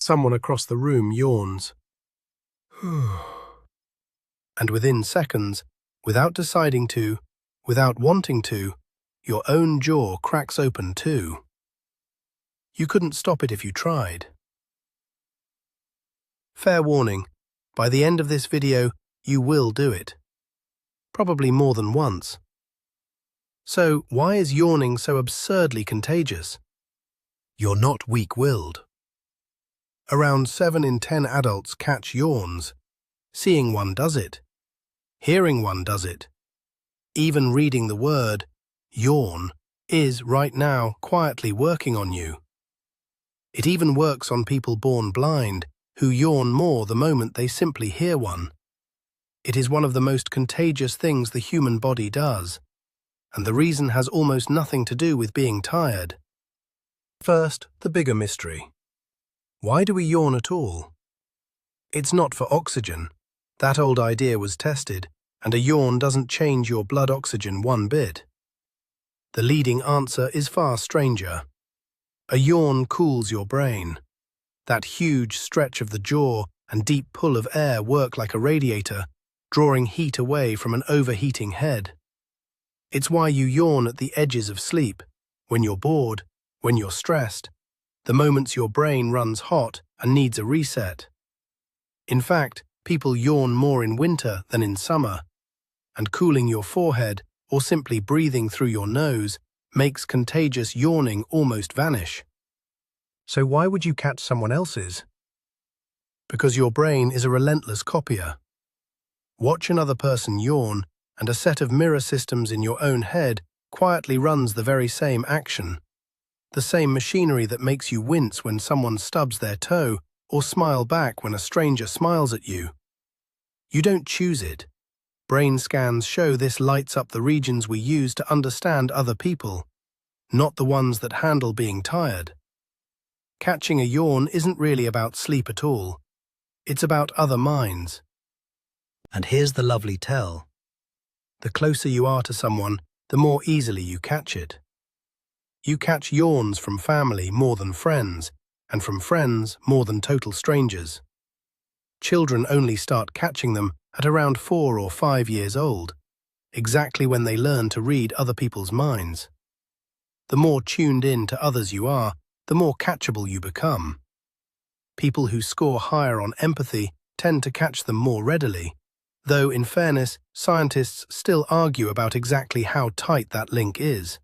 Someone across the room yawns. And within seconds, without deciding to, without wanting to, your own jaw cracks open too. You couldn't stop it if you tried. Fair warning, by the end of this video, you will do it. Probably more than once. So, why is yawning so absurdly contagious? You're not weak-willed. Around 7 in 10 adults catch yawns. Seeing one does it. Hearing one does it. Even reading the word, yawn, is, right now, quietly working on you. It even works on people born blind, who yawn more the moment they simply hear one. It is one of the most contagious things the human body does, and the reason has almost nothing to do with being tired. First, the bigger mystery. Why do we yawn at all? It's not for oxygen. That old idea was tested, and a yawn doesn't change your blood oxygen one bit. The leading answer is far stranger. A yawn cools your brain. That huge stretch of the jaw and deep pull of air work like a radiator, drawing heat away from an overheating head. It's why you yawn at the edges of sleep, when you're bored, when you're stressed, the moments your brain runs hot and needs a reset. In fact, people yawn more in winter than in summer, and cooling your forehead or simply breathing through your nose makes contagious yawning almost vanish. So why would you catch someone else's? Because your brain is a relentless copier. Watch another person yawn, and a set of mirror systems in your own head quietly runs the very same action. The same machinery that makes you wince when someone stubs their toe or smile back when a stranger smiles at you. You don't choose it. Brain scans show this lights up the regions we use to understand other people, not the ones that handle being tired. Catching a yawn isn't really about sleep at all. It's about other minds. And here's the lovely tell. The closer you are to someone, the more easily you catch it. You catch yawns from family more than friends, and from friends more than total strangers. Children only start catching them at around 4 or 5 years old, exactly when they learn to read other people's minds. The more tuned in to others you are, the more catchable you become. People who score higher on empathy tend to catch them more readily, though in fairness, scientists still argue about exactly how tight that link is.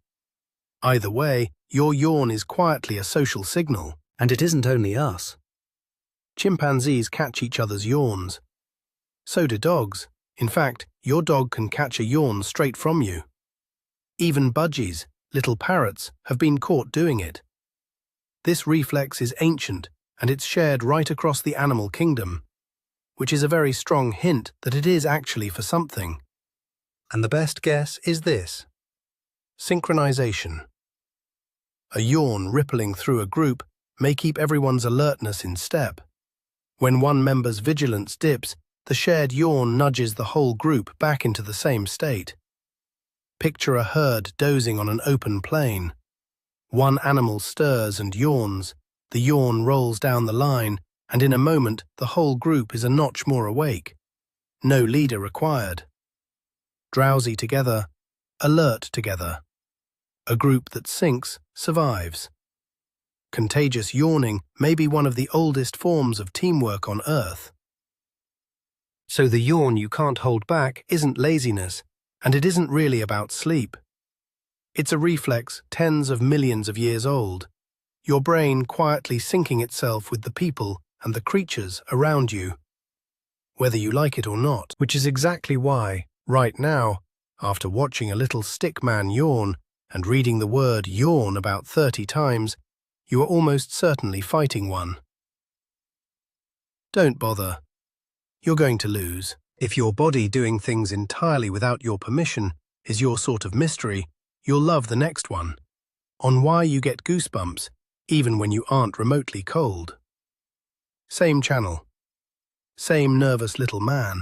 Either way, your yawn is quietly a social signal, and it isn't only us. Chimpanzees catch each other's yawns. So do dogs. In fact, your dog can catch a yawn straight from you. Even budgies, little parrots, have been caught doing it. This reflex is ancient, and it's shared right across the animal kingdom, which is a very strong hint that it is actually for something. And the best guess is this: synchronization. A yawn rippling through a group may keep everyone's alertness in step. When one member's vigilance dips, the shared yawn nudges the whole group back into the same state. Picture a herd dozing on an open plain. One animal stirs and yawns, the yawn rolls down the line, and in a moment the whole group is a notch more awake. No leader required. Drowsy together, alert together. A group that sinks survives. Contagious yawning may be one of the oldest forms of teamwork on Earth. So the yawn you can't hold back isn't laziness, and it isn't really about sleep. It's a reflex tens of millions of years old, your brain quietly syncing itself with the people and the creatures around you, whether you like it or not. Which is exactly why, right now, after watching a little stick man yawn and reading the word yawn about 30 times, you are almost certainly fighting one. Don't bother. You're going to lose. If your body doing things entirely without your permission is your sort of mystery, you'll love the next one, on why you get goosebumps even when you aren't remotely cold. Same channel. Same nervous little man.